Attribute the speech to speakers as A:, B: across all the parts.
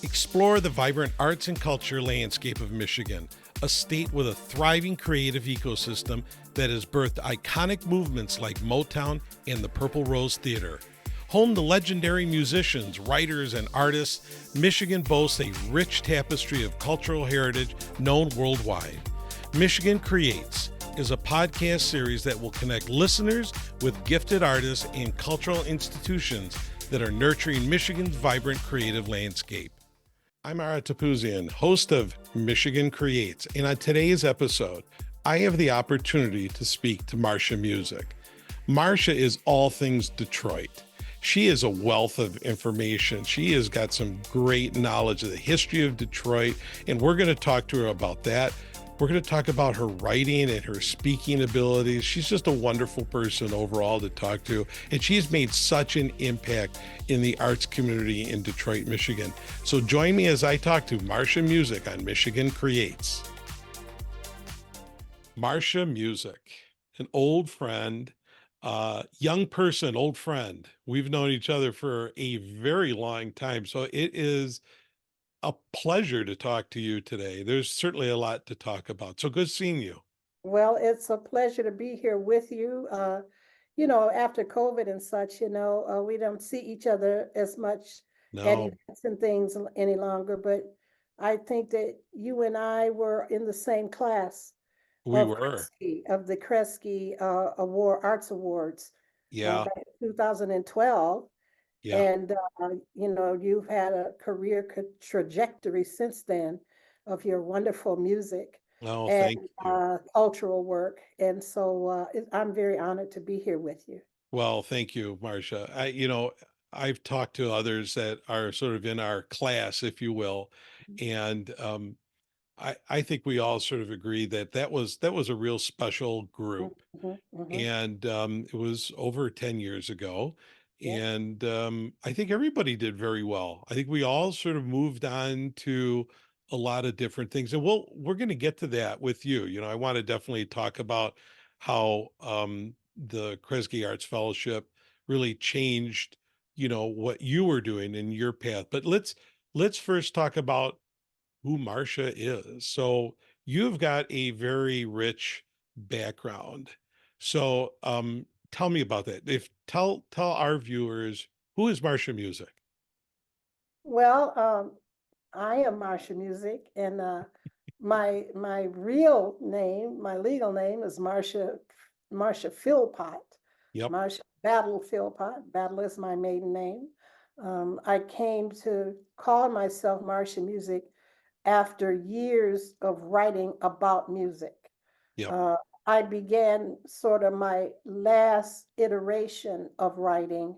A: Explore the vibrant arts and culture landscape of Michigan, a state with a thriving creative ecosystem that has birthed iconic movements like Motown and the Purple Rose Theater. Home to legendary musicians, writers, and artists, Michigan boasts a rich tapestry of cultural heritage known worldwide. Michigan Creates is a podcast series that will connect listeners with gifted artists and cultural institutions that are nurturing Michigan's vibrant creative landscape. I'm Ara Topouzian, host of Michigan Creates, and on today's episode, I have the opportunity to speak to Marsha Music. Marsha is all things Detroit. She is a wealth of information. She has got some great knowledge of the history of Detroit, and we're going to talk to her about that. We're going to talk about her writing and her speaking abilities. She's just a wonderful person overall to talk to, and she's made such an impact in the arts community in Detroit, Michigan. So join me as I talk to Marsha Music on Michigan Creates. Marsha Music, an old friend, young person, old friend. We've known each other for a very long time. So it is a pleasure to talk to you today. There's certainly a lot to talk about. So good seeing you.
B: Well, it's a pleasure to be here with you. After COVID and such, we don't see each other as much at
A: No,
B: events and things any longer. But I think that you and I were in the same class
A: we
B: of
A: were.
B: the Kresge Arts Awards
A: Yeah,
B: back in 2012.
A: yeah.
B: And, you've had a career trajectory since then of your wonderful music
A: Oh,
B: and
A: thank you.
B: cultural work. And so I'm very honored to be here with you.
A: Well, thank you, Marsha. I've talked to others that are sort of in our class, if you will, and I think we all sort of agree that that was a real special group.
B: Mhm, mhm.
A: And it was over 10 years ago.
B: Yeah.
A: And I think everybody did very well. I think we all sort of moved on to a lot of different things. And we're going to get to that with you. I want to definitely talk about how the Kresge Arts Fellowship really changed, what you were doing in your path. But let's first talk about who Marsha is. So you've got a very rich background. So tell me about that. If tell our viewers, who is Marsha Music?
B: Well, I am Marsha Music, and my real name, my legal name is Marsha Philpot.
A: Yep.
B: Marsha Battle Philpot. Battle is my maiden name. I came to call myself Marsha Music after years of writing about music.
A: Yep.
B: Uh, I began sort of my last iteration of writing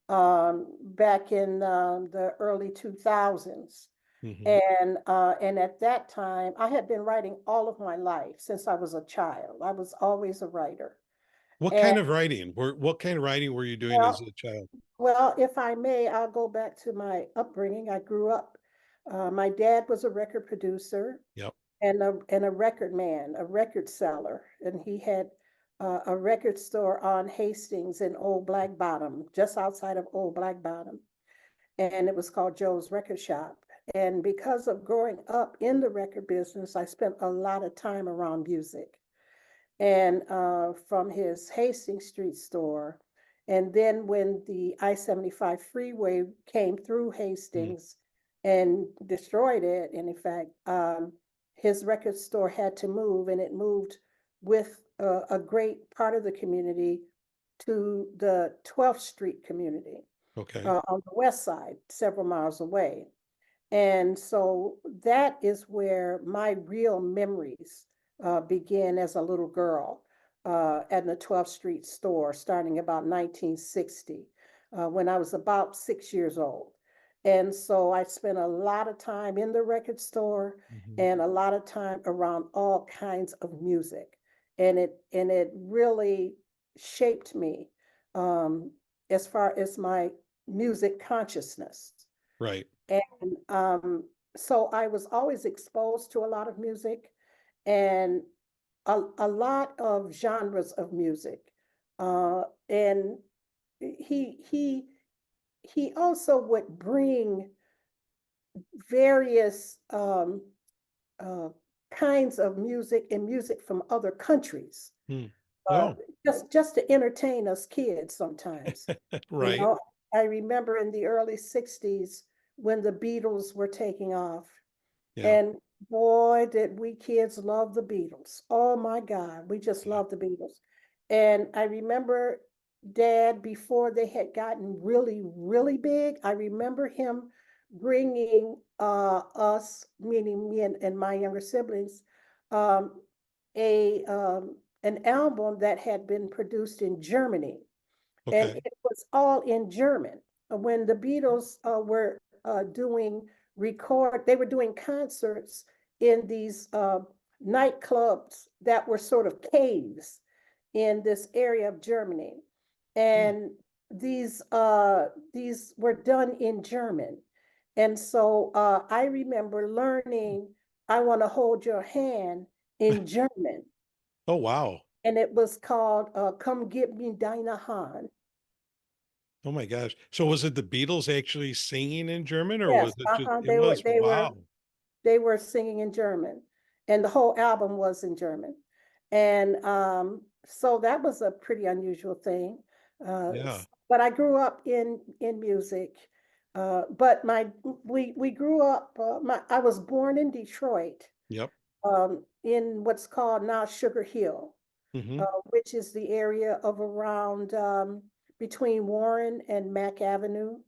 B: back in the early 2000s.
A: Hmm.
B: And at that time, I had been writing all of my life since I was a child. I was always a writer.
A: What
B: And
A: kind of writing? What kind of writing were you doing as
B: well,
A: a child?
B: well, if I may, I'll go back to my upbringing. I grew up. My dad was a record producer
A: Yep.
B: and a record man, a record seller, and he had a record store on Hastings in Old Black Bottom, just outside of Old Black Bottom, and it was called Joe's Record Shop. And because of growing up in the record business, I spent a lot of time around music. And from his Hastings Street store, and then when the I-75 freeway came through
A: Mm.
B: Hastings and destroyed it, and in fact, his record store had to move, and it moved with a great part of the community to the 12th Street community
A: Okay.
B: on the west side, several miles away. And so that is where my real memories began as a little girl at the 12th Street store, starting about 1960, when I was about 6 years old. And so I spent a lot of time in the record store
A: Mhm.
B: and a lot of time around all kinds of music. And it really shaped me um, as far as my music consciousness.
A: Right.
B: And so I was always exposed to a lot of music and a lot of genres of music. And he he he also would bring various uh, kinds of music and music from other countries,
A: Hmm.
B: uh,
A: Oh,
B: just to entertain us kids sometimes. You
A: right.
B: know, I remember in the early 60s when the Beatles were taking off.
A: Yeah.
B: And boy, did we kids love the Beatles. Oh my God, we just
A: Yeah.
B: love the Beatles. And I remember Dad, before they had gotten really, really big, I remember him bringing us, meaning me and my younger siblings, um, a an album that had been produced in Germany, and
A: Okay.
B: it was all in German. When the Beatles were doing they were doing concerts in these nightclubs that were sort of caves in this area of Germany,
A: Hmm.
B: and these were done in German, and so I remember learning "I Want to Hold Your Hand" in German,
A: Oh, wow.
B: and it was called "Come Give Me Deine Hand."
A: Oh my gosh. So was it the Beatles actually singing in German or was
B: Yes,
A: it just, it
B: they were
A: was, wow.
B: they were singing in German, and the whole album was in German, and so that was a pretty unusual thing.
A: Yeah.
B: But I grew up in music, but my we grew up. I was born in Detroit,
A: Yep.
B: in what's called now Sugar Hill,
A: Hmm.
B: which is the area of around between Warren and Mack Avenue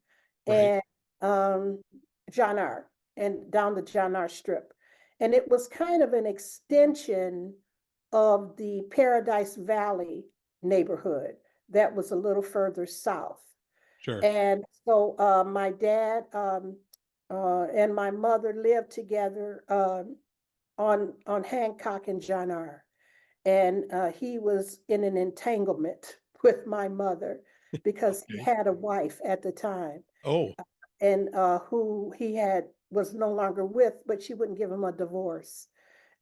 A: Right.
B: and um, John R. and down the John R. Strip. And it was kind of an extension of the Paradise Valley neighborhood that was a little further south.
A: Sure.
B: And so my dad and my mother lived together on Hancock and John R. And he was in an entanglement with my mother because he
A: Okay.
B: had a wife at the time,
A: Oh,
B: and who he had was no longer with, but she wouldn't give him a divorce,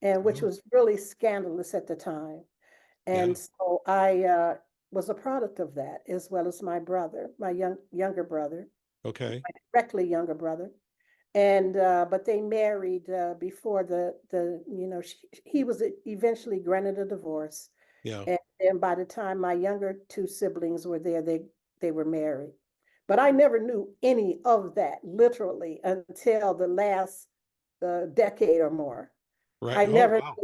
B: and which
A: oh,
B: was really scandalous at the time.
A: yeah.
B: And so I was a product of that, as well as my brother, my younger brother,
A: Okay.
B: directly younger brother. And but they married before he was eventually granted a divorce,
A: Yeah.
B: and then by the time my younger two siblings were there, they were married. But I never knew any of that literally until the last decade or more.
A: Right.
B: I
A: Oh,
B: never
A: wow.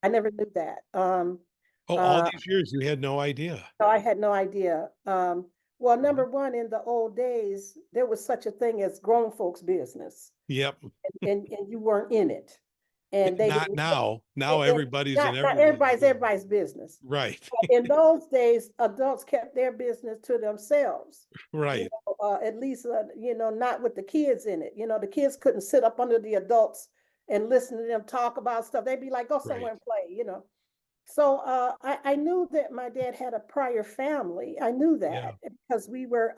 B: I never knew that.
A: Oh, all
B: Uh,
A: these years you had no idea.
B: so I had no idea. Well,
A: Wow.
B: number one, in the old days, there was such a thing as grown folks' business,
A: Yep.
B: and you weren't in it, and they
A: Not
B: didn't.
A: now. Now everybody's in
B: Not
A: everybody's business.
B: everybody's business.
A: Right.
B: In those days, adults kept their business to themselves.
A: Right.
B: At least not with the kids in it. The kids couldn't sit up under the adults and listen to them talk about stuff. They'd be like, "Go somewhere
A: Right.
B: and play." So I knew that my dad had a prior family. I knew
A: Yeah.
B: that because we were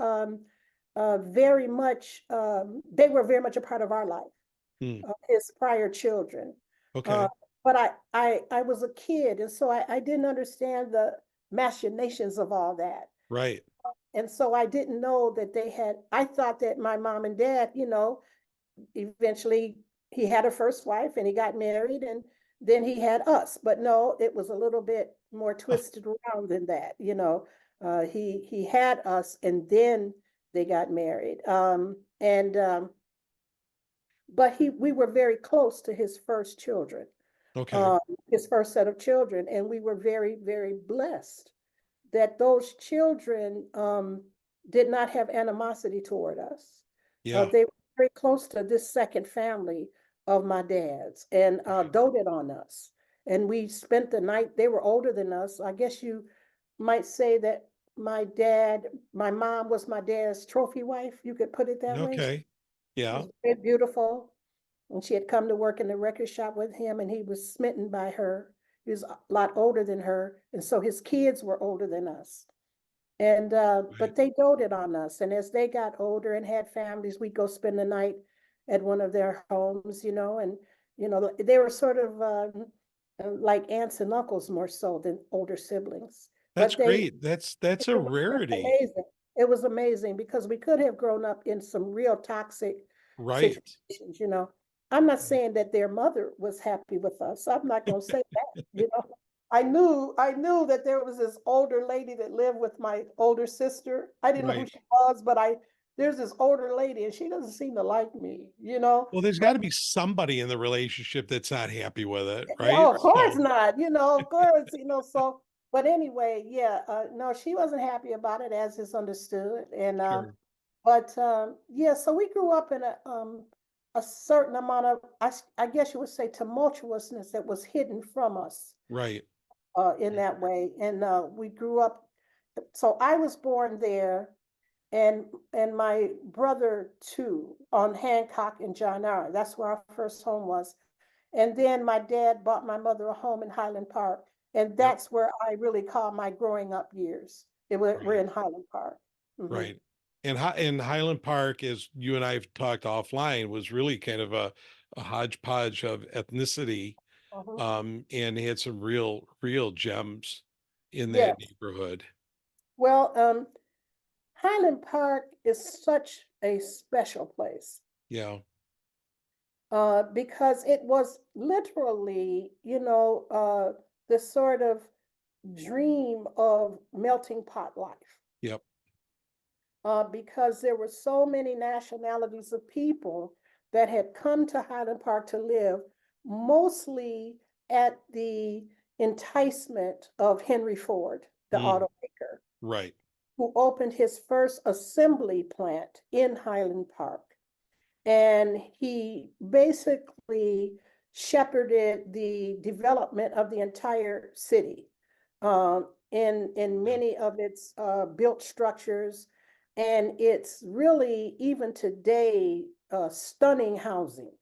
B: very much. They were very much a part of our life,
A: Hmm.
B: his prior children. Uh,
A: Okay.
B: but I was a kid, and so I didn't understand the machinations of all that.
A: Right.
B: And so I didn't know that I thought that my mom and dad, eventually he had a first wife and he got married and then he had us. But no, it was a little bit more
A: Oh,
B: twisted around than that. He had us and then they got married. And But we were very close to his first children,
A: okay.
B: uh, his first set of children, and we were very, very blessed that those children did not have animosity toward us.
A: Yeah.
B: They were very close to this second family of my dad's and
A: Right.
B: doted on us. And we spent the night, they were older than us. I guess you might say that my mom was my dad's trophy wife. You could put it that way. She
A: Okay. Yeah.
B: was very beautiful. And she had come to work in the record shop with him, and he was smitten by her. He was a lot older than her, and so his kids were older than us. And
A: Right.
B: but they doted on us, and as they got older and had families, we'd go spend the night at one of their homes, and they were sort of like aunts and uncles more so than older siblings.
A: That's
B: But
A: great. That's a
B: it was
A: rarity.
B: amazing. It was amazing because we could have grown up in some real toxic
A: Right.
B: situations, you know. I'm not saying that their mother was happy with us. I'm not going to say that, you know. I knew that there was this older lady that lived with my older sister. I didn't know who
A: Right.
B: she was, but there's this older lady and she doesn't seem to like me, you know.
A: Well, there's
B: But
A: got to be somebody in the relationship that's not happy with it, right?
B: oh, of course
A: So,
B: not, you know, of course, you know. So, but anyway, yeah, no, she wasn't happy about it, as is understood. And
A: sure.
B: but yeah, so we grew up in a certain amount of, I guess you would say, tumultuousness that was hidden from us
A: Right.
B: in that way. And we grew up. So I was born there, and my brother too, on Hancock and John R. That's where our first home was. And then my dad bought my mother a home in Highland Park, and
A: Yep.
B: that's where I really call my growing up years. We're
A: Right.
B: in Highland Park. Hmm.
A: Right. And Highland Park, as you and I have talked offline, was really kind of a hodgepodge of ethnicity,
B: Hmm.
A: and had some real gems in that
B: Yes.
A: neighborhood.
B: Well, Highland Park is such a special place
A: Yeah.
B: because it was literally, you know, the sort of dream of melting pot life.
A: Yep.
B: Because there were so many nationalities of people that had come to Highland Park to live, mostly at the enticement of Henry Ford, the
A: Mm,
B: automaker,
A: right.
B: who opened his first assembly plant in Highland Park. And he basically shepherded the development of the entire city in
A: Yeah.
B: many of its built structures. And it's really, even today, stunning housing.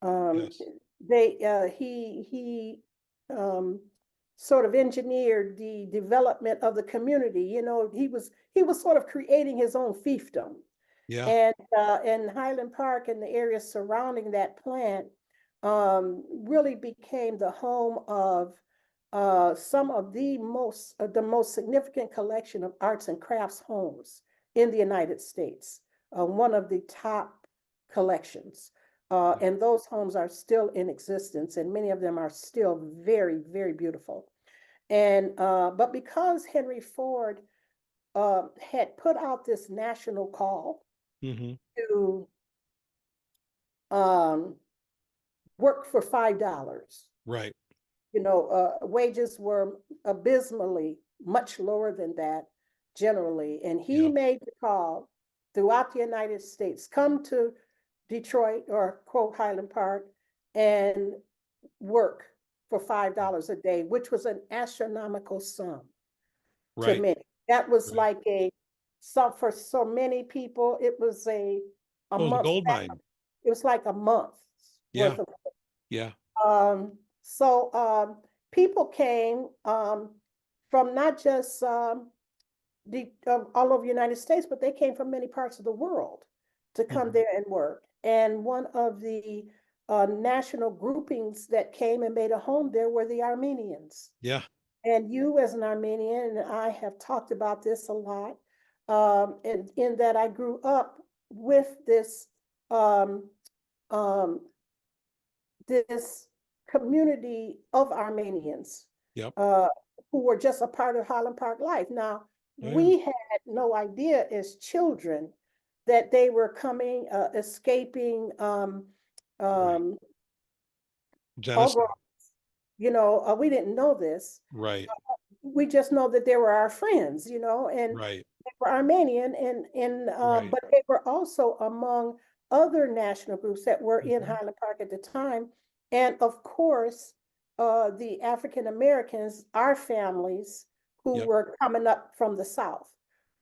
B: Um,
A: Yes.
B: he um, sort of engineered the development of the community. You know, he was sort of creating his own fiefdom,
A: Yeah.
B: and Highland Park and the area surrounding that plant really became the home of some of the most significant collection of arts and crafts homes in the United States. One of the top collections.
A: Yeah.
B: And those homes are still in existence, and many of them are still very, very beautiful. And but because Henry Ford had put out this national call
A: Hmm.
B: to um, work for $5.
A: Right.
B: You know, wages were abysmally much lower than that generally. And he
A: Yeah.
B: made the call throughout the United States, come to Detroit or quote Highland Park and work for $5 a day, which was an astronomical sum to
A: Right.
B: many. That was
A: Right.
B: like for so many people, it was a
A: Well, it was a
B: month.
A: gold mine.
B: It was like a month
A: Yeah.
B: worth of.
A: Yeah.
B: So people came from not just all over the United States, but they came from many parts of the world to come
A: Hmm.
B: there and work. And one of the national groupings that came and made a home there were the Armenians.
A: Yeah.
B: And you, as an Armenian, and I have talked about this a lot, in that I grew up with um, um, this community of Armenians
A: Yep.
B: uh, who were just a part of Highland Park life. Now,
A: Oh, yeah.
B: we had no idea as children that they were coming, escaping
A: Right.
B: um,
A: Genocide.
B: pogroms. You know, we didn't know this.
A: Right.
B: We just know that they were our friends, you know, and
A: Right.
B: they were Armenian, and
A: Right.
B: but they were also among other national groups that were in
A: Hmm.
B: Highland Park at the time, and of course, the African Americans, our families who
A: Yep.
B: were coming up from the South,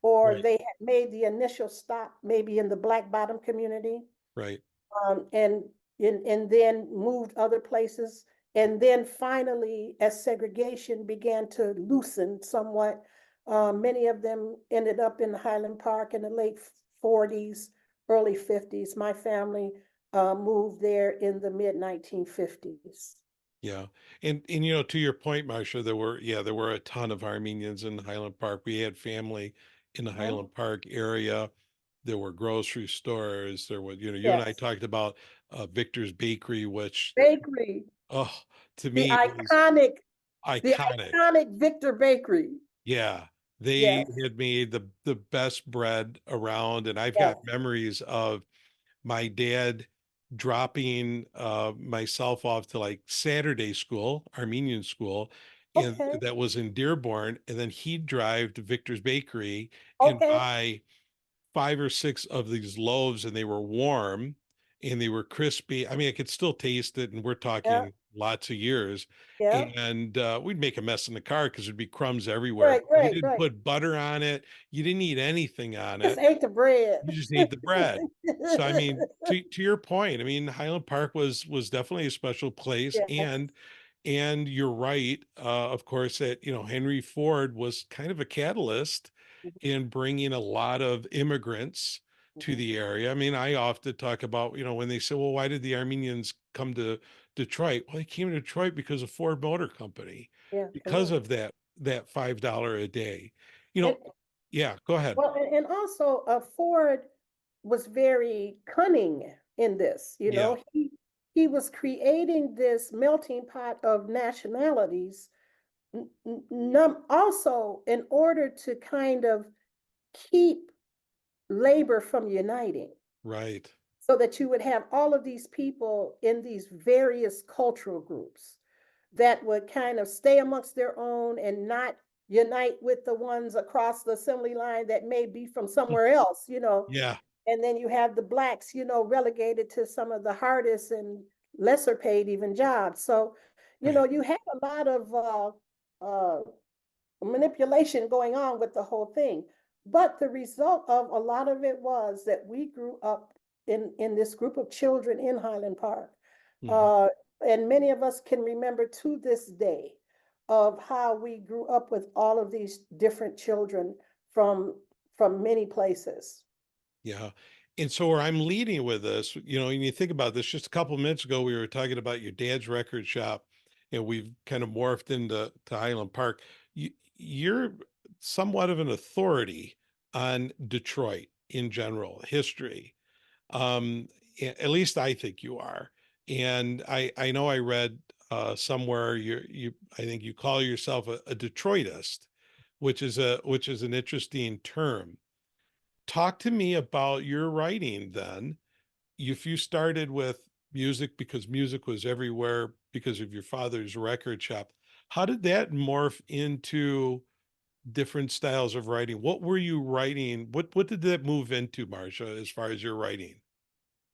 B: or
A: Right.
B: they had made the initial stop maybe in the Black Bottom community,
A: Right.
B: um, and and then moved other places. And then finally, as segregation began to loosen somewhat, many of them ended up in Highland Park in the late 40s, early 50s. My family moved there in the mid 1950s.
A: Yeah. And you know, to your point, Marsha, there were a ton of Armenians in Highland Park. We had family in the
B: Mhm.
A: Highland Park area. there were grocery stores, there was, you and I
B: Yes.
A: talked about Victor's Bakery, which,
B: Bakery,
A: oh, to
B: the
A: me was
B: iconic, the
A: iconic.
B: iconic Victor Bakery.
A: Yeah, they
B: Yes,
A: had made the best bread around, and I've got
B: yes.
A: memories of my dad dropping myself off to like Saturday school, Armenian school, and
B: Okay,
A: that was in Dearborn, and then he'd drive to Victor's Bakery and
B: okay.
A: buy 5 or 6 of these loaves, and they were warm and they were crispy. I mean, I could still taste it, and we're
B: Yeah,
A: talking lots of years.
B: yeah.
A: And we'd make a mess in the car because there'd be crumbs everywhere.
B: Right,
A: But you
B: right,
A: didn't
B: right.
A: put butter on it. You didn't eat anything on
B: Just
A: it.
B: ate the bread.
A: You just ate the bread. So I mean, to your point, I mean, Highland Park was definitely a special place,
B: Yes.
A: and you're right, of course, that Henry Ford was kind of a catalyst in bringing a lot of immigrants to
B: Mhm.
A: the area. I mean, I often talk about, when they say, well, why did the Armenians come to Detroit? Well, they came to Detroit because of Ford Motor Company,
B: Yeah,
A: because
B: amen.
A: of that $5 a day. You
B: And
A: know, yeah, go ahead.
B: well, and also Ford was very cunning in this.
A: Yeah,
B: He was creating this melting pot of nationalities, also in order to kind of keep labor from uniting,
A: right.
B: so that you would have all of these people in these various cultural groups that would kind of stay amongst their own and not unite with the ones across the assembly line that may be from somewhere else.
A: Yeah,
B: And then you have the blacks, relegated to some of the hardest and lesser paid even jobs. So,
A: right.
B: you have a lot of manipulation going on with the whole thing. But the result of a lot of it was that we grew up in this group of children in Highland Park.
A: Mhm.
B: Uh, and many of us can remember to this day of how we grew up with all of these different children from from many places.
A: Yeah. And so where I'm leading with this, and you think about this, just a couple minutes ago, we were talking about your dad's record shop, and we've kind of morphed into Highland Park. You're somewhat of an authority on Detroit in general, history. At least I think you are. And I know I read somewhere I think you call yourself a Detroitist, which is an interesting term. Talk to me about your writing then. If you started with music because music was everywhere because of your father's record shop, how did that morph into different styles of writing? What were you writing? What did that move into, Marsha, as far as your writing?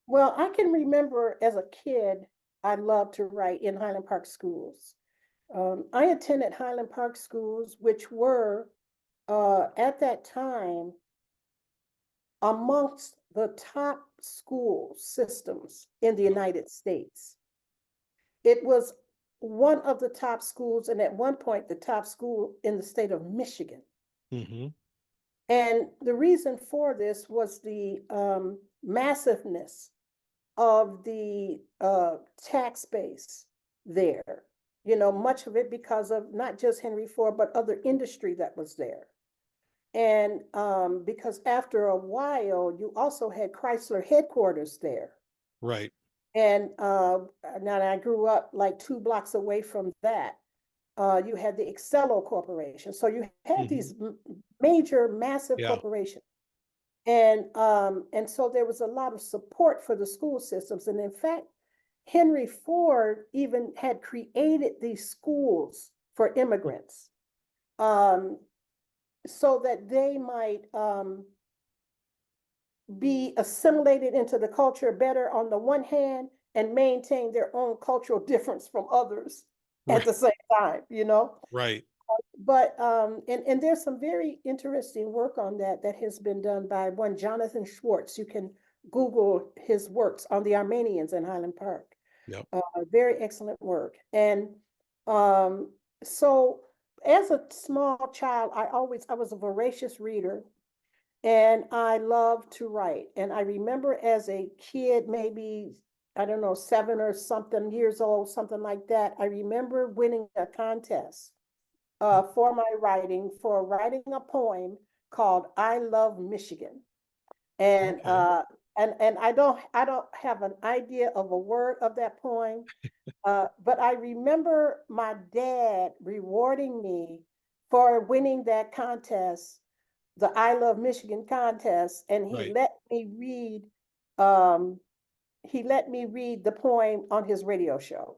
B: Well, I can remember as a kid, I loved to write in Highland Park schools. I attended Highland Park schools, which were at that time amongst the top school systems in the United States. It was one of the top schools, and at one point, the top school in the state of Michigan.
A: Hmm.
B: And the reason for this was the massiveness of the tax base there. Much of it because of not just Henry Ford, but other industry that was there. And because after a while, you also had Chrysler headquarters there.
A: Right.
B: And now I grew up like 2 blocks away from that. You had the Excello Corporation. So you had
A: Hmm.
B: these major, massive
A: Yeah.
B: corporations. And so there was a lot of support for the school systems. And in fact, Henry Ford even had created these schools for immigrants, um, so that they might be assimilated into the culture better on the one hand and maintain their own cultural difference from others at
A: Right.
B: the same time.
A: Right.
B: But and there's some very interesting work on that has been done by one Jonathan Schwartz. You can Google his works on the Armenians in Highland Park.
A: Yep.
B: Very excellent work. And um, so as a small child, I was a voracious reader, and I loved to write. And I remember as a kid, maybe, I don't know, 7 or something years old, something like that, I remember winning a contest for writing a poem called I Love Michigan. And
A: Okay.
B: and I don't have an idea of a word of that poem, but I remember my dad rewarding me for winning that contest, the I Love Michigan contest, and
A: Right.
B: um, he let me read the poem on his radio show.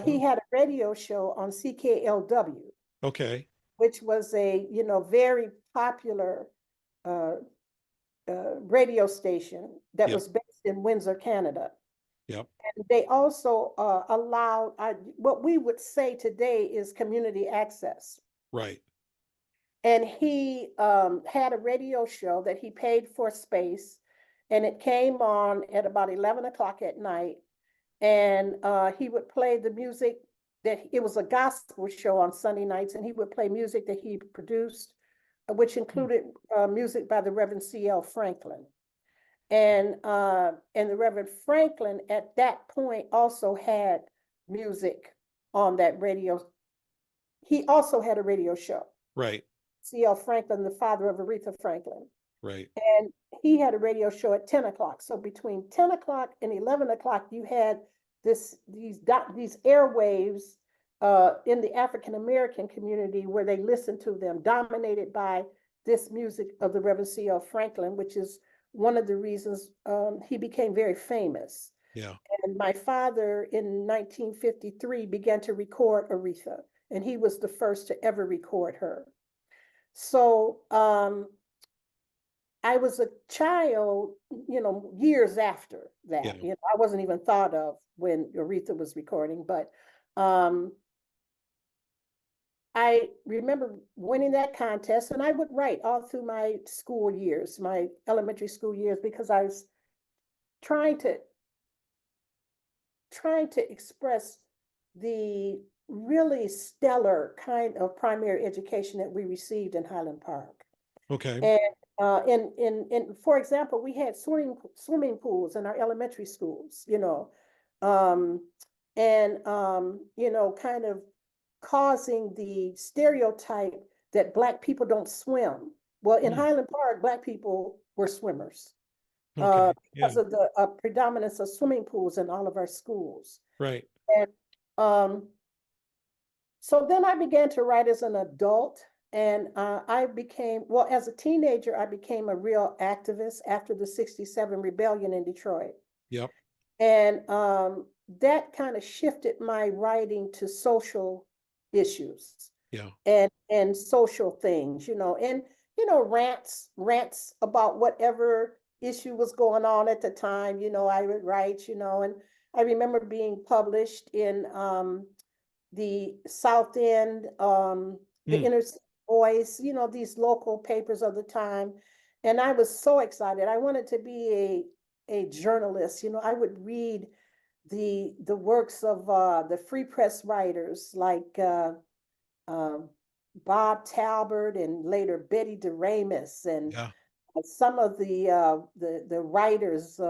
B: He
A: Oh,
B: had a radio show on CKLW,
A: okay.
B: which was a very popular uh, radio station that
A: Yep.
B: was based in Windsor, Canada.
A: Yep.
B: And they also allowed what we would say today is community access.
A: Right.
B: And he had a radio show that he paid for space, and it came on at about 11 o'clock at night. And he would play the music that it was a gospel show on Sunday nights, and he would play music that he produced, which
A: Hmm.
B: included music by the Reverend C.L. Franklin. And the Reverend Franklin at that point also had music on that radio. He also had a radio show.
A: Right.
B: C.L. Franklin, the father of Aretha Franklin.
A: Right.
B: And he had a radio show at 10 o'clock. So between 10 o'clock and 11 o'clock, you had these airwaves in the African American community where they listened to them, dominated by this music of the Reverend C.L. Franklin, which is one of the reasons he became very famous.
A: Yeah.
B: And my father in 1953 began to record Aretha, and he was the first to ever record her. So I was a child, years after
A: Yeah.
B: that. I wasn't even thought of when Aretha was recording, but um, I remember winning that contest, and I would write all through my school years, my elementary school years, because I was trying to express the really stellar kind of primary education that we received in Highland Park.
A: Okay.
B: And for example, we had swimming pools in our elementary schools, um, and kind of causing the stereotype that Black people don't swim. Well, in
A: Hmm.
B: Highland Park, Black people were swimmers
A: Okay.
B: because
A: Yeah.
B: of the predominance of swimming pools in all of our schools.
A: Right.
B: And so then I began to write as an adult, and I became, well, as a teenager, I became a real activist after the '67 rebellion in Detroit.
A: Yep.
B: And that kind of shifted my writing to social issues
A: Yeah.
B: and social things, and rants about whatever issue was going on at the time. I would write, and I remember being published in the South End, the
A: Hmm.
B: Inner City Voice, these local papers of the time. And I was so excited. I wanted to be a journalist. I would read the works of the Free Press writers like uh, Bob Talbert and later Betty DeRamus and
A: Yeah.
B: some of the writers,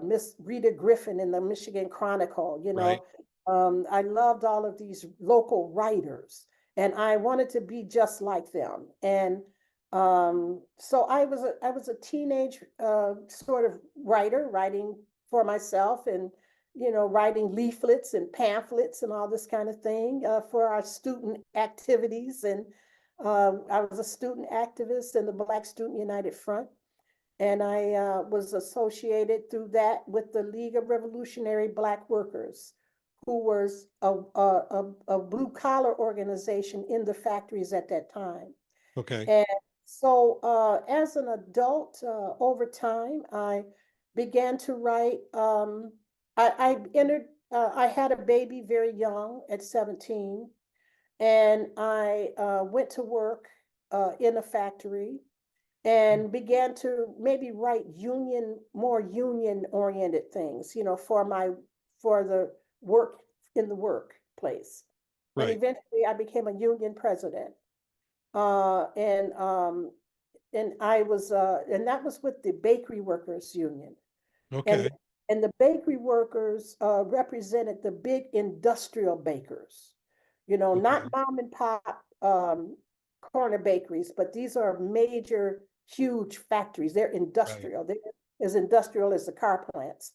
B: Miss Rita Griffin in the Michigan Chronicle.
A: Right.
B: I loved all of these local writers, and I wanted to be just like them. And so I was a teenage sort of writer, writing for myself, and writing leaflets and pamphlets and all this kind of thing for our student activities. And I was a student activist in the Black Student United Front, and I was associated through that with the League of Revolutionary Black Workers, who was a blue collar organization in the factories at that time.
A: Okay.
B: And so, as an adult, over time, I began to write. I had a baby very young at 17, and I went to work in a factory and began to maybe write more union oriented things, for the work in the workplace. And
A: Right.
B: eventually I became a union president. Uh, and um, and and that was with the Bakery Workers Union. And
A: Okay.
B: and the bakery workers represented the big industrial bakers, not
A: Okay.
B: mom and pop corner bakeries, but these are major huge factories. They're
A: Right.
B: industrial. They're as industrial as the car plants.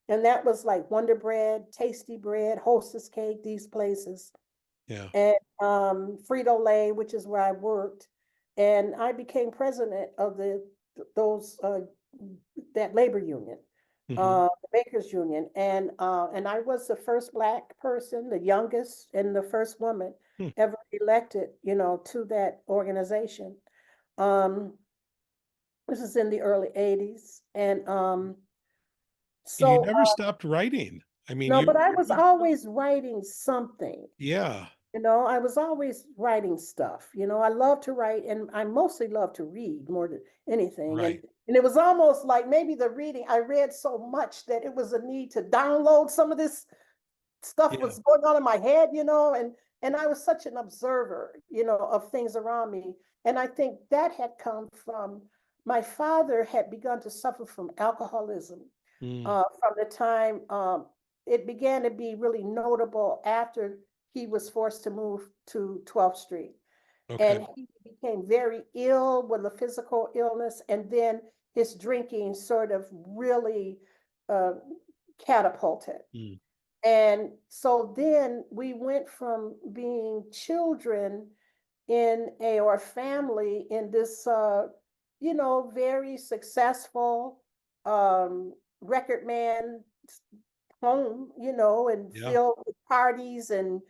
B: And that was like Wonder Bread, Tasty Bread, Hostess Cake, these places.
A: Yeah.
B: And Frito-Lay, which is where I worked. And I became president of those that labor union,
A: Hmm.
B: the Bakers Union. And I was the first Black person, the youngest, and the first woman
A: Hmm.
B: ever elected, to that organization. Um, this is in the early 80s. And
A: And you
B: so,
A: never stopped writing. I mean,
B: no, but I was always writing something.
A: yeah,
B: I was always writing stuff. I love to write, and I mostly love to read more than anything. And
A: right.
B: and it was almost like maybe the reading, I read so much that it was a need to download some of this stuff
A: Yeah.
B: was going on in my head, and I was such an observer, of things around me. And I think that had come from my father had begun to suffer from alcoholism
A: Mm,
B: from the time it began to be really notable after he was forced to move to 12th Street.
A: okay.
B: And he became very ill with a physical illness. And then his drinking sort of really uh, catapulted.
A: Mm,
B: And so then we went from being children in or family in this, very successful record man home, and
A: yeah.
B: filled with parties and,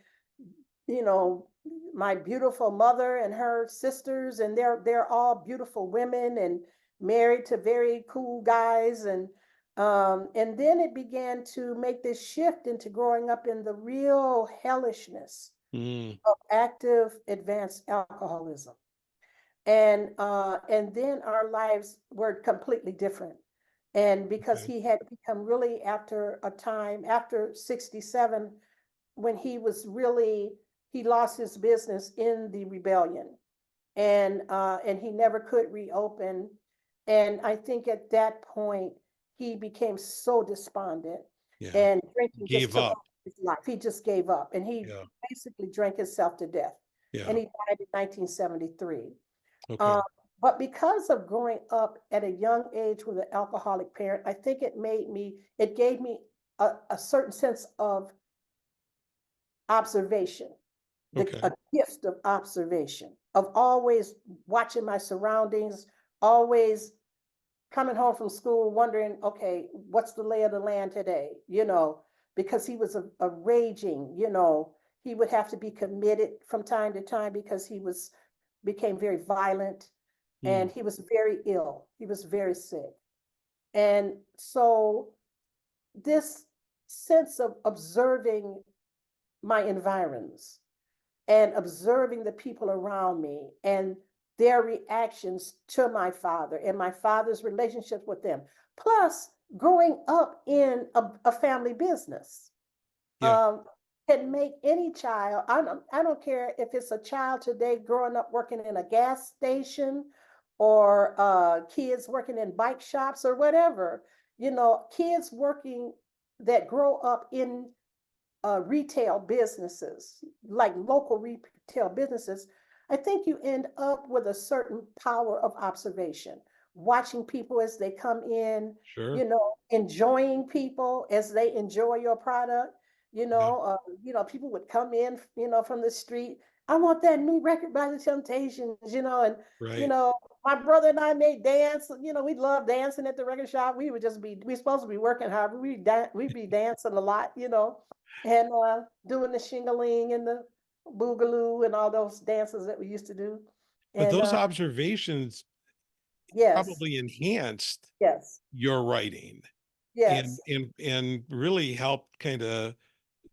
B: you know, my beautiful mother and her sisters, and they're all beautiful women and married to very cool guys. And then it began to make this shift into growing up in the real hellishness
A: Mm,
B: of active advanced alcoholism. And then our lives were completely different. And because
A: okay.
B: he had become really after a time, after 67, when he lost his business in the rebellion, and he never could reopen. And I think at that point he became so despondent,
A: Yeah.
B: and drinking just
A: Gave
B: took
A: up.
B: over his life. He just gave up, and he
A: Yeah.
B: basically drank himself to death.
A: Yeah.
B: And he died in 1973.
A: Okay.
B: Um, but because of growing up at a young age with an alcoholic parent, I think it gave me a certain sense of observation, a
A: Okay.
B: gift of observation, of always watching my surroundings, always coming home from school wondering, okay, what's the lay of the land today? Because he was a raging, he would have to be committed from time to time because became very violent,
A: Mm,
B: and he was very ill. He was very sick. And so this sense of observing my environs and observing the people around me and their reactions to my father and my father's relationships with them, plus growing up in a family business,
A: yeah.
B: can make any child. I don't care if it's a child today growing up working in a gas station, or kids working in bike shops or whatever. Kids working that grow up in retail businesses, like local retail businesses. I think you end up with a certain power of observation, watching people as they come in,
A: Sure.
B: enjoying people as they enjoy your product.
A: Yeah.
B: People would come in, from the street. I want that new record by the Temptations, and you
A: Right.
B: know, my brother and I made dance. We love dancing at the record shop. We supposed to be working hard, but we'd be dancing a lot, and doing the shingaling and the boogaloo and all those dances that we used to do.
A: But
B: And
A: those observations
B: yes,
A: probably enhanced
B: yes,
A: your writing and
B: yes,
A: and really helped kind of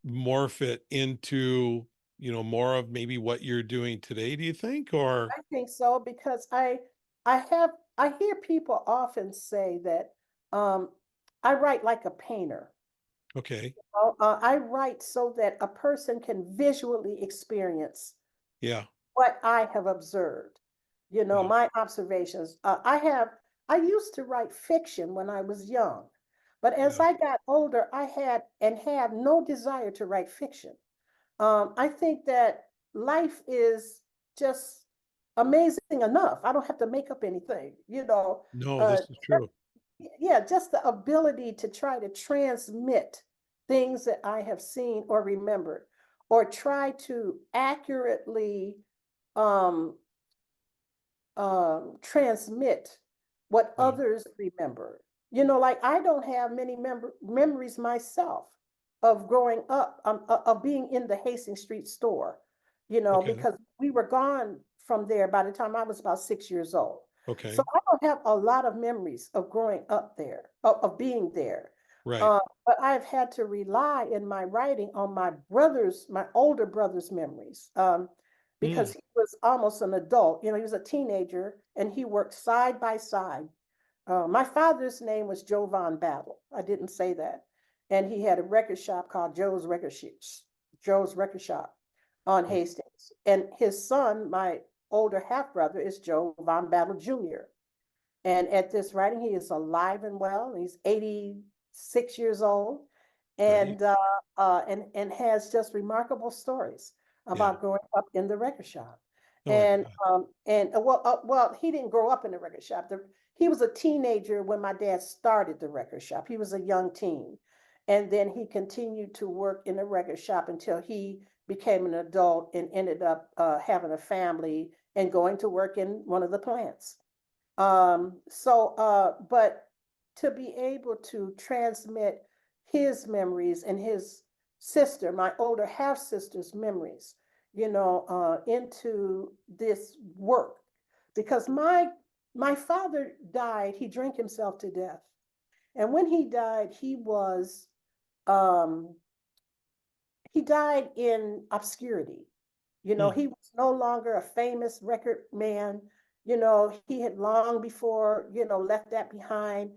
A: morph it into, more of maybe what you're doing today, do you think? Or
B: I think so, because I hear people often say that um, I write like a painter.
A: okay.
B: I write so that a person can visually experience
A: Yeah.
B: what I have observed,
A: Yeah.
B: my observations. I used to write fiction when I was young, but as
A: Yeah.
B: I got older, I had and have no desire to write fiction. I think that life is just amazing enough. I don't have to make up anything, you know.
A: No,
B: Uh,
A: this is true.
B: yeah, just the ability to try to transmit things that I have seen or remembered, or try to accurately um, transmit what
A: Yeah.
B: others remember. You know, like I don't have many memories myself of growing up, of being in the Hastings Street store, you know,
A: Okay.
B: because we were gone from there by the time I was about 6 years old. So
A: Okay.
B: I don't have a lot of memories of growing up there, of being there.
A: Right.
B: But I've had to rely in my writing on my older brother's memories.
A: Mm,
B: Because he was almost an adult. You know, he was a teenager and he worked side by side. My father's name was Jovan Battle. I didn't say that. And he had a record shop called Joe's Record Shop on
A: right.
B: Hastings. And his son, my older half brother, is Joe Von Battle Jr. And at this writing, he is alive and well. He's 86 years old,
A: Right.
B: and and has just remarkable stories
A: Yeah.
B: about growing up in the record shop.
A: Oh, I bet.
B: Well, he didn't grow up in the record shop. He was a teenager when my dad started the record shop. He was a young teen, and then he continued to work in the record shop until he became an adult and ended up having a family and going to work in one of the plants. But to be able to transmit his memories and his sister, my older half sister's memories, you know, into this work, because my father died. He drank himself to death, and when he died, um, he died in obscurity. You know,
A: Mm,
B: he was no longer a famous record man. You know, he had long before, you know, left that behind.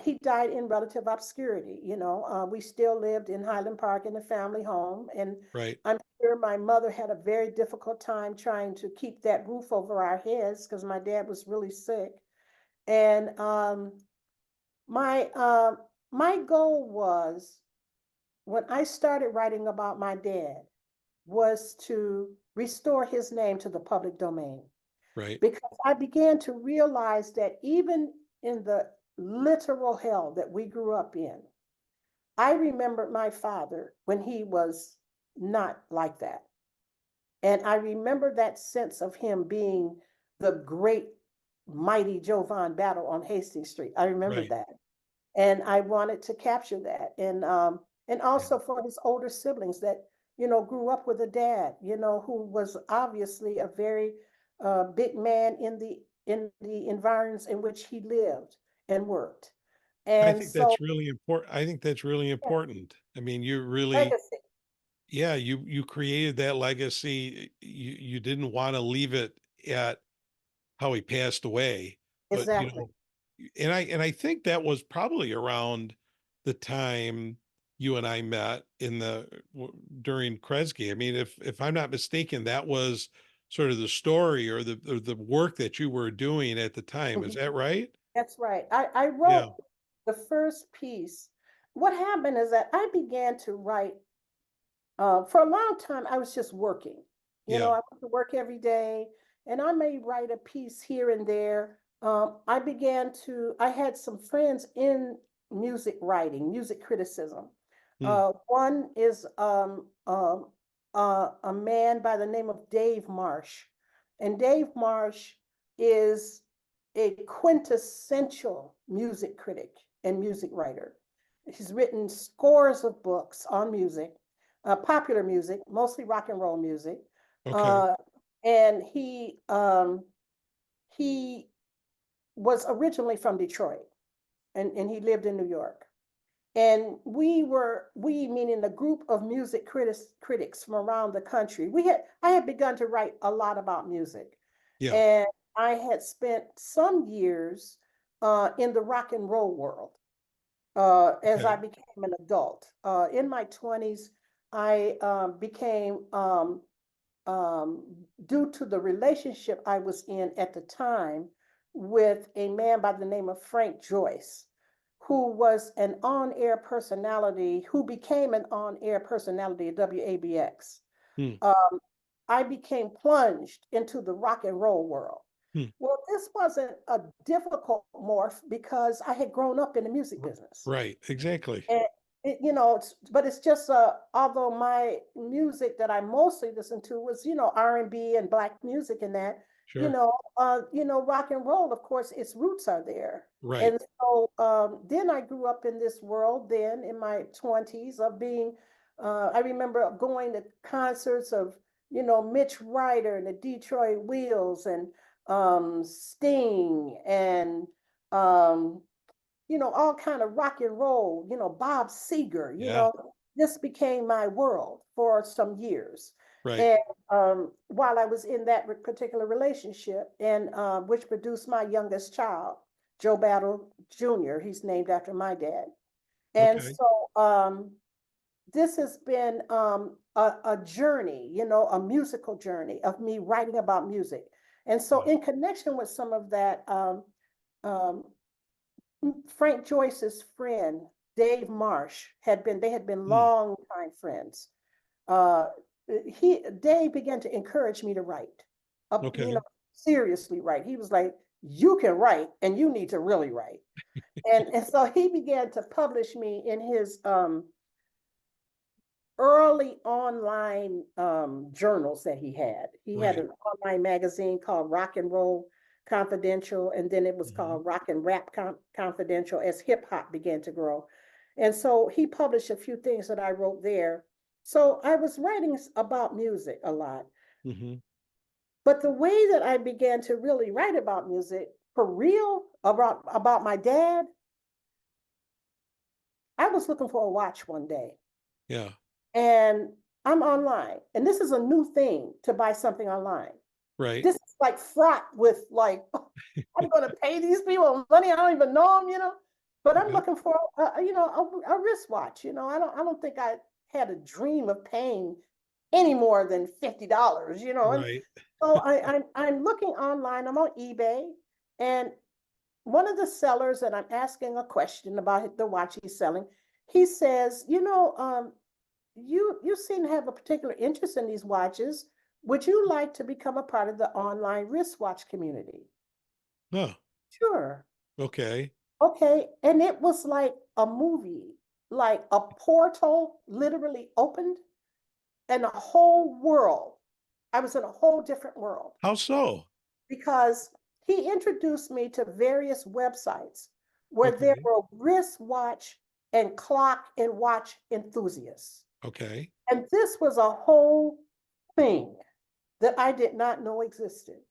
B: He died in relative obscurity. You know, we still lived in Highland Park in the family home. And
A: right.
B: I'm sure my mother had a very difficult time trying to keep that roof over our heads because my dad was really sick. And my, my goal was when I started writing about my dad, was to restore his name to the public domain
A: Right.
B: because I began to realize that even in the literal hell that we grew up in, I remembered my father when he was not like that. And I remember that sense of him being the great, mighty Jovan Battle on Hastings Street. I remembered
A: Right.
B: that. And I wanted to capture that. And
A: Yeah.
B: also for his older siblings that, you know, grew up with a dad, you know, who was obviously a very big man in the environs in which he lived and worked.
A: I
B: And
A: think
B: so
A: that's really important. I think that's really
B: yeah,
A: important. I mean, you really,
B: legacy.
A: yeah, you created that legacy. You didn't want to leave it at how he passed away, but
B: Exactly.
A: and I think that was probably around the time you and I met during Kresge. I mean, if I'm not mistaken, that was sort of the story or the work that you were doing at the time. Is
B: Mhm.
A: that right?
B: That's right. I
A: Yeah.
B: wrote the first piece. What happened is that I began to write. For a long time, I was just working. You know,
A: Yeah.
B: I went to work every day, and I may write a piece here and there. I had some friends in music writing, music criticism.
A: Hmm.
B: One is a man by the name of Dave Marsh. And Dave Marsh is a quintessential music critic and music writer. He's written scores of books on music, popular music, mostly rock and roll music.
A: Okay.
B: Uh, and he was originally from Detroit, and he lived in New York. And we meaning a group of music critics from around the country. I had begun to write a lot about music,
A: Yeah.
B: and I had spent some years in the rock and roll world as I
A: Okay.
B: became an adult. In my 20s, I became, um, due to the relationship I was in at the time with a man by the name of Frank Joyce, who was an on air personality, who became an on air personality at WABX.
A: Hmm.
B: I became plunged into the rock and roll world.
A: Hmm.
B: Well, this wasn't a difficult morph because I had grown up in the music business.
A: Right. Exactly.
B: And but it's just although my music that I mostly listened to was, R&B and black music and that,
A: Sure.
B: rock and roll, of course, its roots are there.
A: Right.
B: And so then I grew up in this world then in my 20s of being, I remember going to concerts of, Mitch Ryder and the Detroit Wheels and Sting and all kind of rock and roll, Bob Seger,
A: Yeah.
B: this became my world for some years.
A: Right.
B: And while I was in that particular relationship, and which produced my youngest child, Joe Battle Jr., he's named after my dad. And
A: Okay.
B: so this has been a journey, a musical journey of me writing about music. And so,
A: Yeah.
B: in connection with some of that, um, Frank Joyce's friend, Dave Marsh, they had been
A: Hmm.
B: long time friends. Dave began to encourage me to write,
A: Okay.
B: seriously write. He was like, you can write and you need to really write. And so he began to publish me in his early online journals that he had. He had
A: Right.
B: an online magazine called Rock and Roll Confidential, and then it was
A: Hmm.
B: called Rock and Rap Confidential as hip hop began to grow. And so he published a few things that I wrote there. So I was writing about music a lot.
A: Hmm.
B: But the way that I began to really write about music for real, about my dad, I was looking for a watch one day.
A: Yeah.
B: And I'm online. And this is a new thing to buy something online.
A: Right.
B: This is like fraught with like, I'm going to pay these people money. I don't even know them. But I'm
A: Yeah.
B: looking for, a wristwatch. I don't think I had a dream of paying any more than $50. And
A: Right.
B: so I'm looking online. I'm on eBay, and one of the sellers, and I'm asking a question about the watch he's selling. He says, you seem to have a particular interest in these watches. Would you like to become a part of the online wristwatch community?
A: Huh.
B: Sure.
A: Okay.
B: Okay. And it was like a movie, like a portal literally opened and a whole world. I was in a whole different world
A: How so?
B: because he introduced me to various websites where there
A: Okay.
B: were wristwatch and clock and watch enthusiasts.
A: Okay.
B: And this was a whole thing that I did not know existed.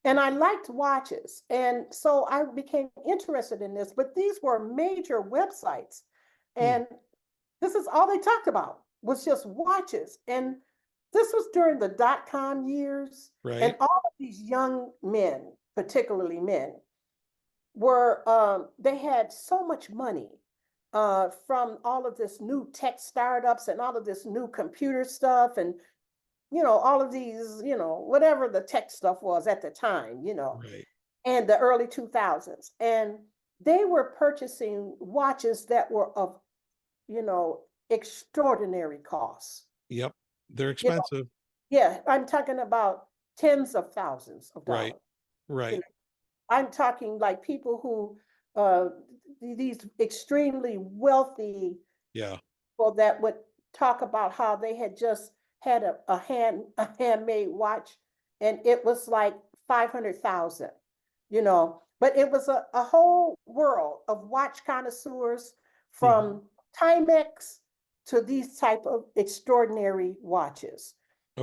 B: And I liked watches. And so I became interested in this, but these were major websites.
A: Hmm.
B: And this is all they talked about was just watches. And this was during the dot-com years. And
A: Right.
B: all of these young men, particularly men, they had so much money from all of this new tech startups and all of this new computer stuff and all of these, whatever the tech stuff was at the time,
A: Right.
B: and the early 2000s. And they were purchasing watches that were of, extraordinary costs.
A: Yep. They're
B: You know,
A: expensive.
B: yeah, I'm talking about tens of thousands of
A: Right.
B: dollars. You
A: Right.
B: know, I'm talking like people who, uh, these extremely wealthy
A: Yeah.
B: people that would talk about how they had just had a handmade watch and it was like 500,000, but it was a whole world of watch connoisseurs
A: Hmm.
B: from Timex to these type of extraordinary watches.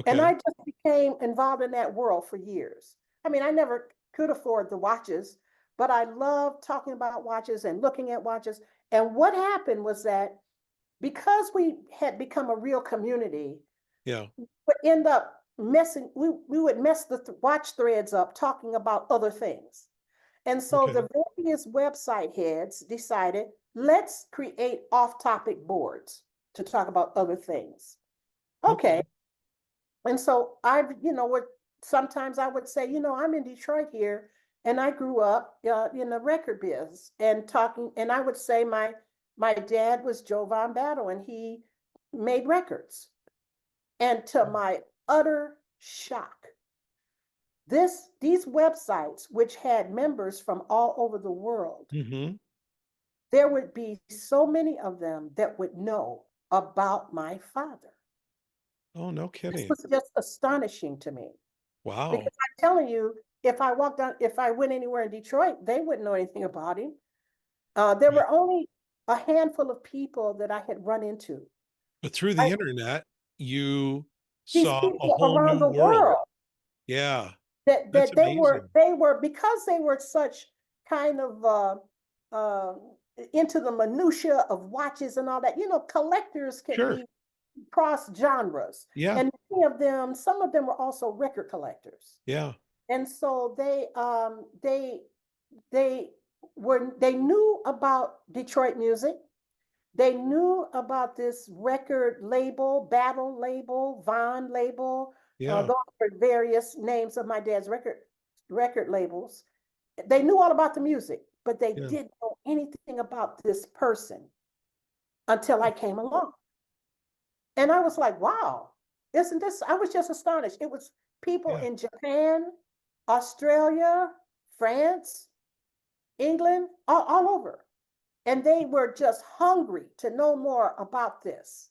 B: And I
A: Okay.
B: just became involved in that world for years. I mean, I never could afford the watches, but I loved talking about watches and looking at watches. And what happened was that because we had become a real community,
A: Yeah.
B: would end up we would mess the watch threads up talking about other things. And so
A: Okay.
B: the various website heads decided, let's create off-topic boards to talk about other things. Okay.
A: Okay.
B: And so sometimes I would say, I'm in Detroit here, and I grew up in the record biz and I would say my dad was Joe Von Battle, and he made records. And to my utter shock. These websites, which had members from all over the world,
A: Mm-hmm.
B: there would be so many of them that would know about my father.
A: Oh, no
B: This
A: kidding.
B: was just astonishing to me because
A: Wow.
B: I'm telling you, if I went anywhere in Detroit, they wouldn't know anything about him. There
A: Yeah.
B: were only a handful of people that I had run into.
A: But through
B: I,
A: the internet, you
B: these
A: saw a
B: people
A: whole
B: around
A: new
B: the
A: world.
B: world
A: Yeah. That's
B: that
A: amazing.
B: they were because they were such kind of uh, into the minutia of watches and all that. You know, collectors can
A: Sure.
B: be cross genres,
A: Yeah.
B: and many of them, some of them were also record collectors,
A: Yeah.
B: and so they they knew about Detroit music. They knew about this record label, Battle label, Von label.
A: Yeah.
B: Those were various names of my dad's record labels. They knew all about the music, but they
A: Yeah.
B: didn't know anything about this person until I came along. And I was like, wow, isn't this? I was just astonished. It was people
A: Yeah.
B: in Japan, Australia, France, England, all over. And they were just hungry to know more about this.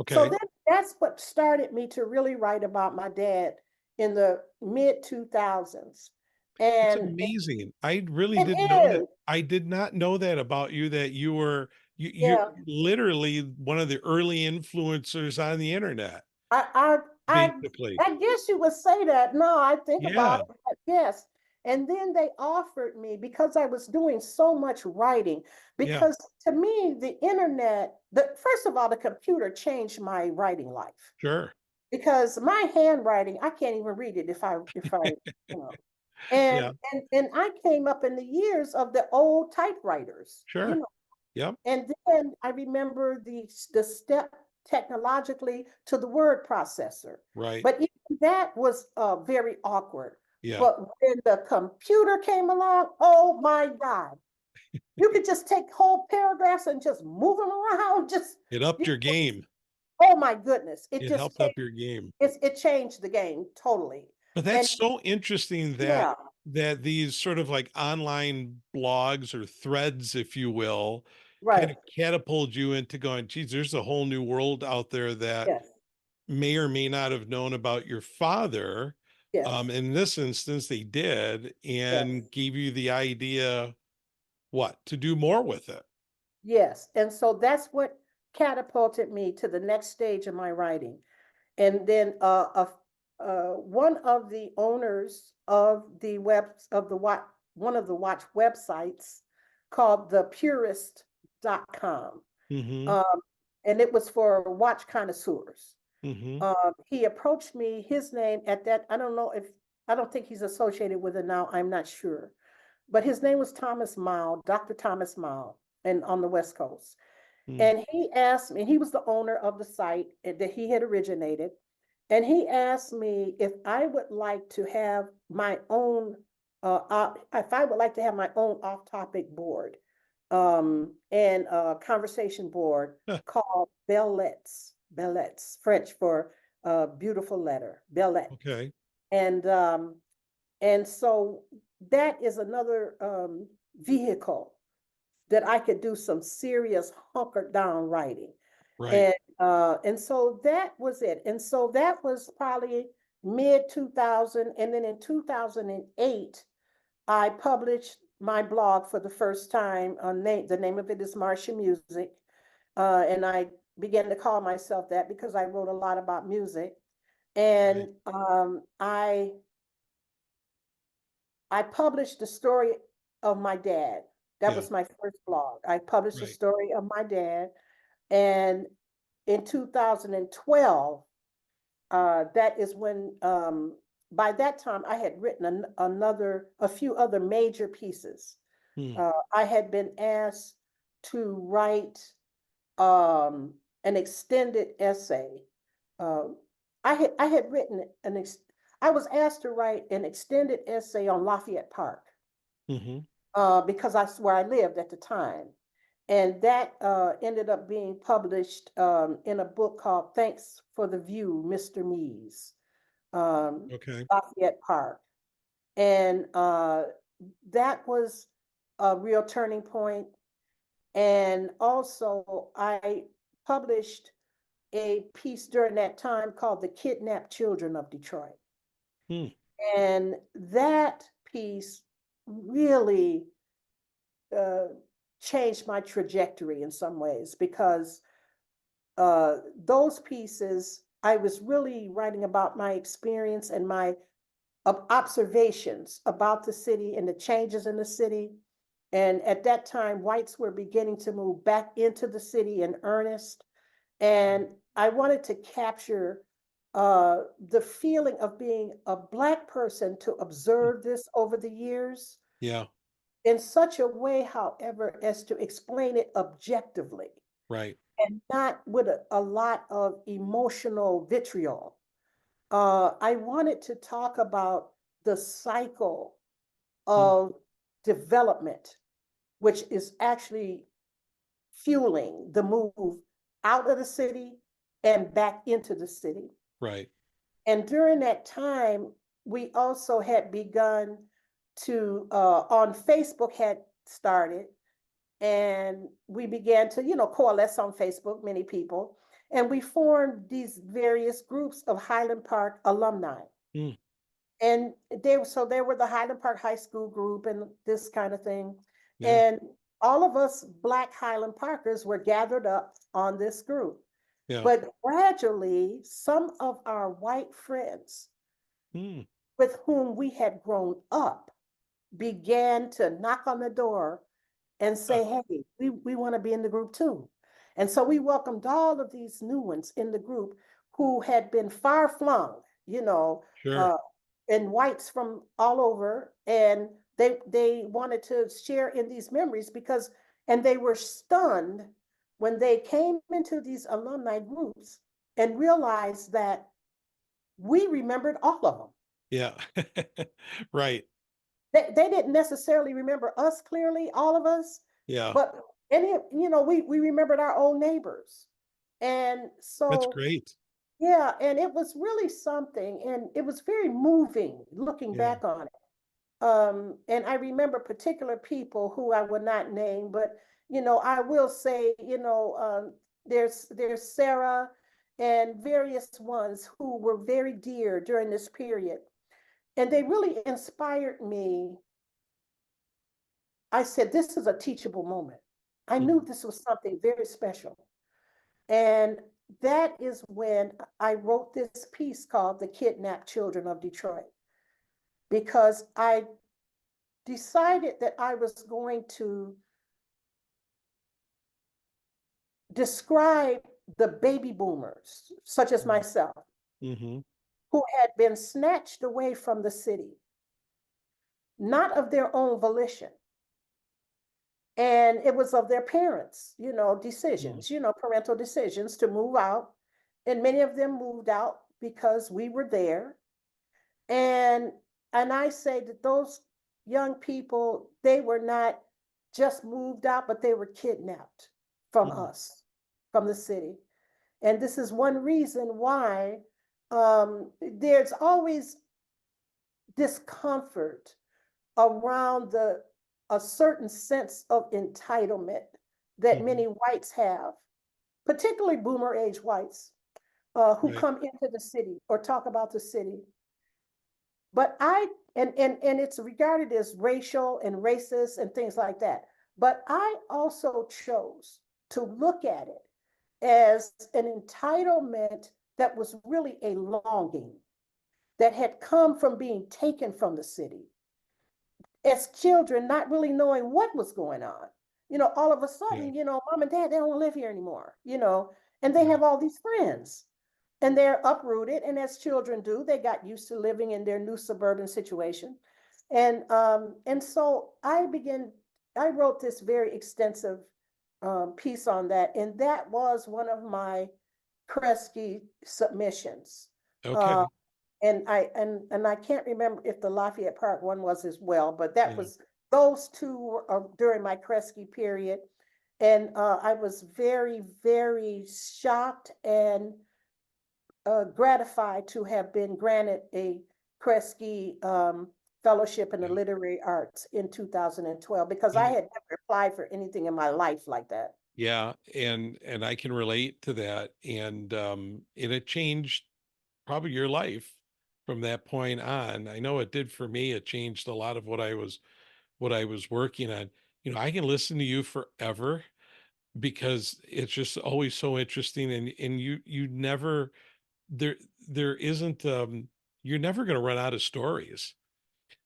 B: So
A: Okay.
B: then that's what started me to really write about my dad in the mid 2000s.
A: That's
B: And
A: amazing. I really
B: it
A: didn't know that.
B: is,
A: I did not know that about you, that you were you're
B: yeah.
A: literally one of the early influencers on the internet,
B: I, I, I,
A: basically.
B: I guess you would say that. No, I think about
A: Yeah.
B: it. But yes. And then they offered me because I was doing so much writing.
A: Yeah.
B: Because to me, the internet, first of all, the computer changed my writing life.
A: Sure.
B: Because my handwriting, I can't even read it if I, you know. And
A: Yeah.
B: and I came up in the years of the old typewriters, you
A: Sure.
B: know.
A: Yep.
B: And then I remember the step technologically to the word processor.
A: Right.
B: But even that was very awkward.
A: Yeah.
B: But when the computer came along, oh my God, you could just take whole paragraphs and just move them around. Just
A: It upped
B: you,
A: your game.
B: oh my goodness,
A: It helped up your game.
B: it changed the game totally.
A: But that's
B: And
A: so interesting that
B: yeah,
A: these sort of like online blogs or threads, if you will, kind
B: right.
A: of catapult you into going, geez, there's a whole new world out there that
B: Yes,
A: may or may not have known about your father.
B: yes,
A: In this instance, they did,
B: yes,
A: and gave you the idea what to do more with it.
B: yes. And so that's what catapulted me to the next stage of my writing. And then one of the owners of the one of the watch websites called thepurist.com.
A: Mm-hmm.
B: Um, and it was for watch connoisseurs.
A: Mm-hmm.
B: He approached me, his name at that, I don't think he's associated with it now, I'm not sure. But his name was Thomas Mile, Dr. Thomas Mile, and on the West Coast.
A: Mm.
B: And he asked me, he was the owner of the site that he had originated. And he asked me if I would like to have my own, if I would like to have my own off-topic board and a conversation board called Bellettes, French for beautiful letter, Bellette.
A: Okay.
B: And so that is another vehicle that I could do some serious hunkered down writing.
A: Right.
B: And so that was it. And so that was probably mid 2000. And then in 2008, I published my blog for the first time. The name of it is Marsha Music. And I began to call myself that because I wrote a lot about music.
A: Right.
B: And I published the story of my dad. That
A: Yeah.
B: was my first blog. I published the
A: Right.
B: story of my dad. And in 2012, that is when, by that time, I had written a few other major pieces.
A: Hmm.
B: I had been asked to write an extended essay. Uh, I had written I was asked to write an extended essay on Lafayette Park
A: Mm-hmm.
B: because that's where I lived at the time. And that ended up being published in a book called Thanks for the View, Mr. Mees.
A: Okay.
B: Lafayette Park. And that was a real turning point. And also, I published a piece during that time called The Kidnapped Children of Detroit.
A: Hmm.
B: And that piece really uh, changed my trajectory in some ways because those pieces, I was really writing about my experience and my observations about the city and the changes in the city. And at that time, whites were beginning to move back into the city in earnest. And I wanted to capture the feeling of being a Black person to observe this over the years
A: Yeah.
B: in such a way, however, as to explain it objectively
A: Right.
B: and not with a lot of emotional vitriol. I wanted to talk about the cycle
A: Hmm.
B: of development, which is actually fueling the move out of the city and back into the city.
A: Right.
B: And during that time, we also had begun to, on Facebook had started, and we began to, coalesce on Facebook, many people, and we formed these various groups of Highland Park alumni.
A: Hmm.
B: And there were the Highland Park High School group and this kind of thing.
A: Yeah.
B: And all of us Black Highland Parkers were gathered up on this group.
A: Yeah.
B: But gradually, some of our white friends
A: Hmm.
B: with whom we had grown up began to knock on the door and
A: Ah,
B: say, hey, we want to be in the group too. And so we welcomed all of these new ones in the group who had been far flung,
A: sure.
B: uh, and whites from all over. And they wanted to share in these memories and they were stunned when they came into these alumni groups and realized that we remembered all of them.
A: Yeah. Right.
B: They didn't necessarily remember us clearly, all of us,
A: Yeah.
B: but we remembered our old neighbors. And
A: That's
B: so,
A: great.
B: yeah, and it was really something, and it was very moving looking
A: Yeah.
B: back on it. And I remember particular people who I would not name, but I will say, there's Sarah and various ones who were very dear during this period. And they really inspired me. I said, this is a teachable moment. I knew
A: Mhm.
B: this was something very special. And that is when I wrote this piece called The Kidnapped Children of Detroit, because I decided that I was going to describe the baby boomers, such as myself,
A: Mhm.
B: who had been snatched away from the city, not of their own volition. And it was of their parents,
A: Mhm.
B: decisions, parental decisions to move out. And many of them moved out because we were there. And and I say that those young people, they were not just moved out, but they were kidnapped from
A: Mhm.
B: us, from the city. And this is one reason why there's always discomfort around a certain sense of entitlement that
A: Mhm.
B: many whites have, particularly boomer age whites who
A: Right.
B: come into the city or talk about the city. But and it's regarded as racial and racist and things like that. But I also chose to look at it as an entitlement that was really a longing that had come from being taken from the city as children, not really knowing what was going on. All of a
A: Yeah.
B: sudden, mom and dad, they don't live here anymore, and they
A: Right.
B: have all these friends and they're uprooted. And as children do, they got used to living in their new suburban situation. And so I wrote this very extensive piece on that. And that was one of my Kresge submissions. Uh,
A: Okay.
B: and I can't remember if the Lafayette Park one was as well, but that
A: Yeah.
B: was those two were during my Kresge period, and I was very, very shocked and gratified to have been granted a Kresge Fellowship in the
A: Yeah.
B: Literary Arts in 2012 because I
A: And
B: had never applied for anything in my life like that.
A: yeah, and I can relate to that. And it changed probably your life from that point on. I know it did for me. It changed a lot of what I was working on. You know, I can listen to you forever because it's just always so interesting, and you never there there isn't you're never going to run out of stories.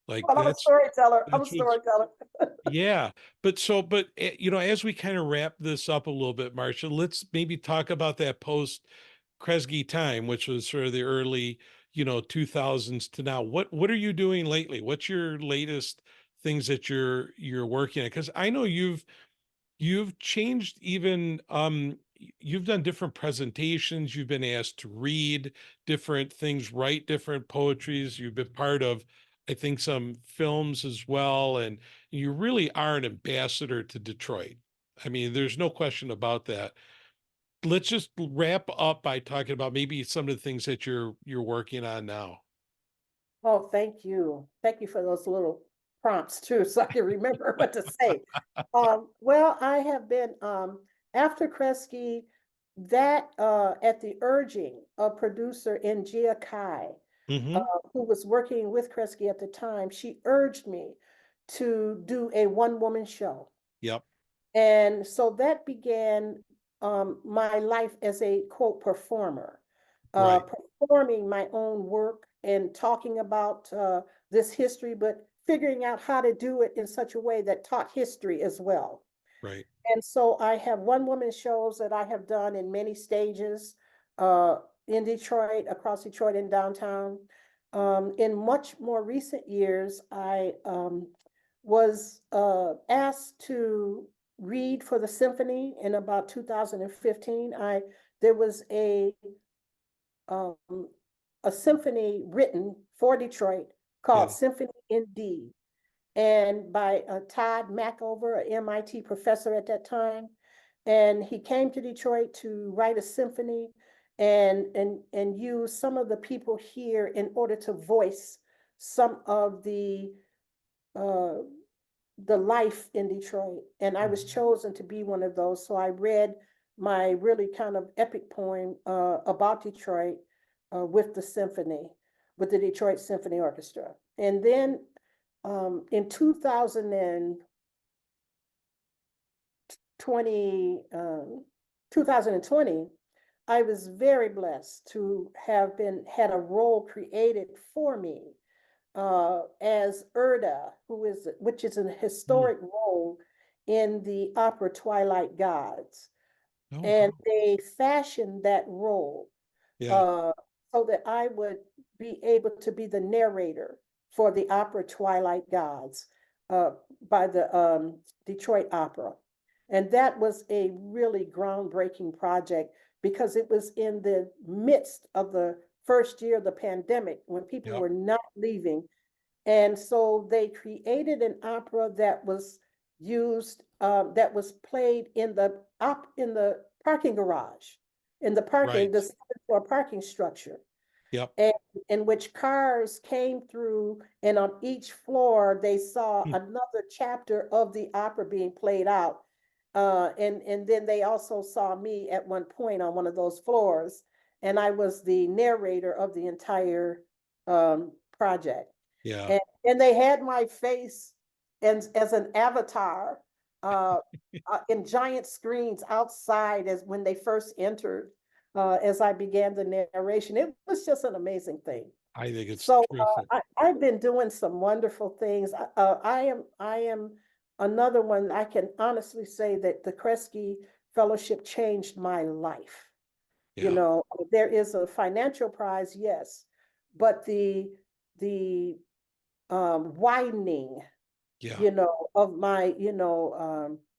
A: Like
B: Well, I'm a storyteller. I'm a
A: that's what's
B: storyteller.
A: yeah. But you know, as we kind of wrap this up a little bit, Marsha, let's maybe talk about that post Kresge time, which was sort of the early, you know, 2000s to now. What are you doing lately? What's your latest things that you're working on? Because I know you've changed even you've done different presentations, you've been asked to read different things, write different poetries, you've been part of I think some films as well, and you really are an ambassador to Detroit. I mean, there's no question about that. Let's just wrap up by talking about maybe some of the things that you're working on now.
B: Oh, thank you. Thank you for those little prompts too, so I can remember what to say. Well, I have been after Kresge, that at the urging of producer Njia Kai,
A: Hmm.
B: who was working with Kresge at the time, she urged me to do a one-woman show.
A: Yep.
B: And so that began my life as a quote performer,
A: Right.
B: performing my own work and talking about this history, but figuring out how to do it in such a way that taught history as well.
A: Right.
B: And so I have one woman shows that I have done in many stages in Detroit, across Detroit and downtown. In much more recent years, I was asked to read for the symphony in about 2015. There was um, a symphony written for Detroit called
A: Yeah.
B: Symphony in D, and by Todd Mackover, an MIT professor at that time. And he came to Detroit to write a symphony and use some of the people here in order to voice some of uh, the life in Detroit. And I was
A: Mhm.
B: chosen to be one of those. So I read my really kind of epic poem about Detroit with the symphony, with the Detroit Symphony Orchestra. And then in 2020, I was very blessed to have had a role created for me as Erda, which is a
A: Mm.
B: historic role in the opera Twilight Gods.
A: Oh,
B: And
A: wow.
B: they fashioned that role
A: Yeah.
B: uh, so that I would be able to be the narrator for the opera Twilight Gods uh, by the Detroit Opera. And that was a really groundbreaking project because it was in the midst of the first year of the pandemic when people
A: Yep.
B: were not leaving. And so they created an opera that was that was played in in the parking garage, in the
A: Right.
B: second floor parking structure,
A: Yep.
B: and in which cars came through, and on each floor they saw
A: Mm.
B: another chapter of the opera being played out. And then they also saw me at one point on one of those floors, and I was the narrator of the entire project.
A: Yeah.
B: And they had my face as an avatar uh, in giant screens outside as when they first entered as I began the narration. It was just an amazing thing.
A: I think it's
B: So
A: terrific.
B: I've been doing some wonderful things. I am another one. I can honestly say that the Kresge Fellowship changed my life. You
A: Yeah.
B: know, there is a financial prize, yes, but the widening,
A: Yeah.
B: of my,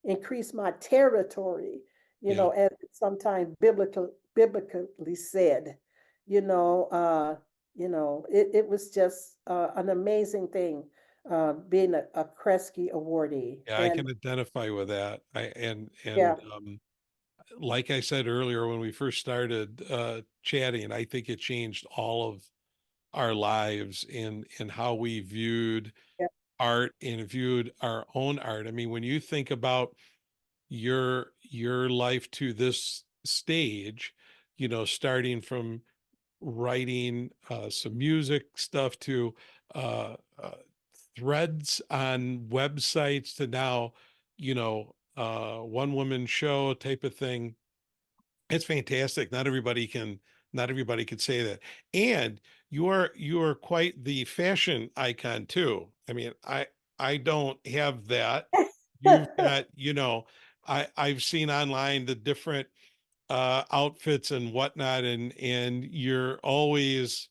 B: increase my territory,
A: Yeah.
B: as sometimes biblically said, you know, uh, it was just an amazing thing being a Kresge awardee.
A: Yeah. I
B: And
A: can identify with that.
B: yeah,
A: like I said earlier when we first started chatting, I think it changed all of our lives in how we viewed
B: Yeah.
A: art and viewed our own art. I mean, when you think about your life to this stage, starting from writing some music stuff to uh, uh, threads on websites to now, one woman show type of thing. It's fantastic. Not everybody can say that. And you are quite the fashion icon too. I mean, I don't have that. You've got, I've seen online the different outfits and whatnot, and you're always,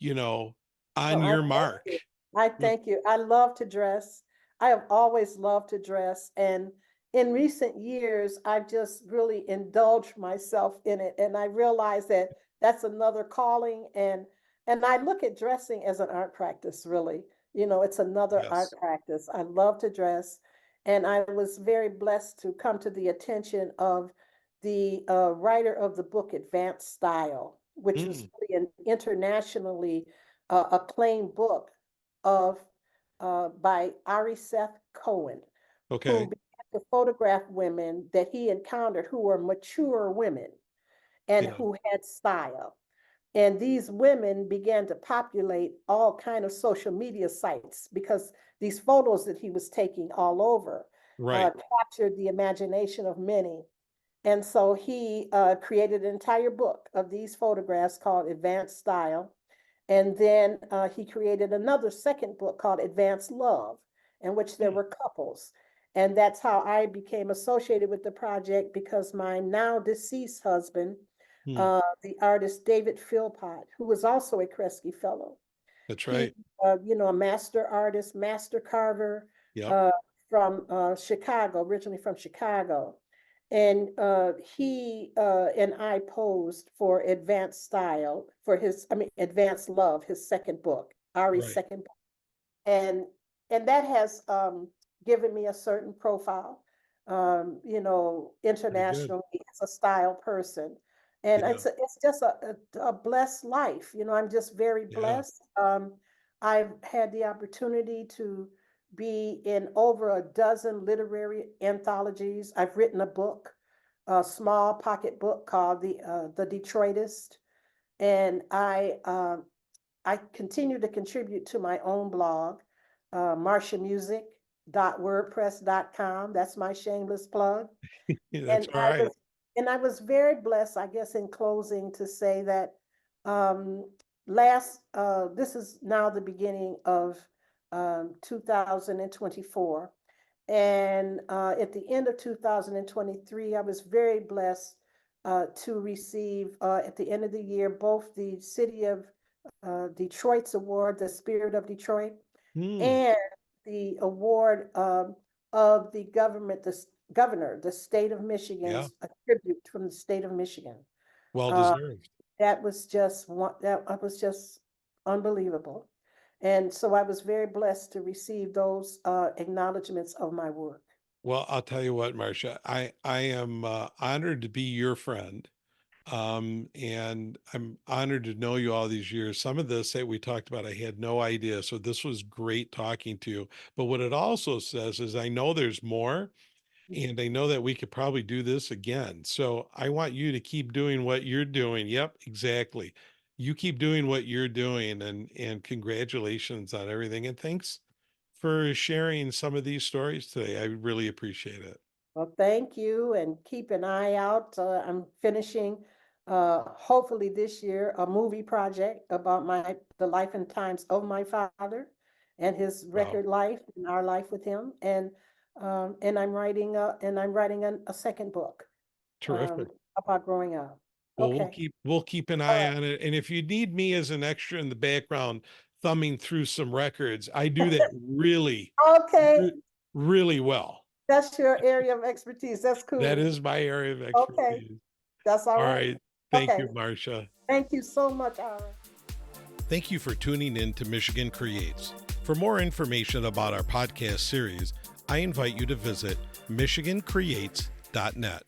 A: you know,
B: Oh,
A: on
B: I
A: your
B: thank
A: mark.
B: you. I
A: With
B: thank you. I love to dress. I have always loved to dress. And in recent years, I've just really indulged myself in it. And I realize that that's another calling. And I look at dressing as an art practice, really. It's another art
A: yes.
B: practice. I love to dress. And I was very blessed to come to the attention of the writer of the book, Advanced Style, which was
A: Mm,
B: really an internationally acclaimed book of by Ari Seth Cohen, who
A: okay.
B: began to photograph women that he encountered who were mature women and
A: Yeah.
B: who had style. And these women began to populate all kind of social media sites because these photos that he was taking all over
A: Right.
B: captured the imagination of many. And so he created an entire book of these photographs called Advanced Style. And then he created another second book called Advanced Love, in which there
A: Hmm,
B: were couples. And that's how I became associated with the project because my now deceased husband,
A: hmm.
B: the artist David Philpot, who was also a Kresge Fellow,
A: That's
B: he,
A: right.
B: a master artist, master carver
A: Yep.
B: uh, from Chicago, originally from Chicago. And he and I posed for Advanced Style for Advanced Love, his second book, Ari's
A: Right.
B: second book. And that has given me a certain profile,
A: Very good.
B: internationally as a style person. And
A: Yeah.
B: it's just a blessed life. I'm just very
A: Yeah.
B: blessed. I've had the opportunity to be in over a dozen literary anthologies. I've written a book, a small pocket book called the Detroitist, and I continue to contribute to my own blog, marshamusic.wordpress.com. That's my shameless plug.
A: Yeah, that's
B: And
A: all
B: I
A: right.
B: was and I was very blessed, I guess, in closing, to say that um, this is now the beginning of 2024. And at the end of 2023, I was very blessed to receive at the end of the year both the City of Detroit's award, the Spirit of Detroit,
A: Hmm.
B: and the award of the government, the governor, the state of
A: Yeah.
B: Michigan's a tribute from the state of Michigan.
A: Well
B: Uh,
A: deserved.
B: that was just unbelievable. And so I was very blessed to receive those acknowledgments of my work.
A: Well, I'll tell you what, Marcia, I am honored to be your friend. And I'm honored to know you all these years. Some of this that we talked about, I had no idea. So this was great talking to you. But what it also says is I know there's more, and I know that we could probably do this again. So I want you to keep doing what you're doing. Yep, exactly. You keep doing what you're doing, and congratulations on everything. And thanks for sharing some of these stories today. I really appreciate it.
B: Well, thank you, and keep an eye out. I'm finishing, hopefully this year, a movie project about the life and times of my father, and his
A: Wow.
B: record life and our life with him. And I'm writing a second book
A: Terrific.
B: um, about growing up.
A: Well, we'll
B: Okay,
A: keep an
B: all
A: eye on it. And if you need me as an extra in the background, thumbing through some records, I do that
B: right. Okay,
A: re- really well.
B: that's your area of expertise. That's
A: That
B: cool.
A: is my area of
B: Okay,
A: expertise.
B: that's all
A: All
B: right.
A: right. Thank
B: Okay,
A: you, Marcia.
B: thank you so much, Ara.
A: Thank you for tuning in to Michigan Creates. For more information about our podcast series, I invite you to visit michigancreates.net.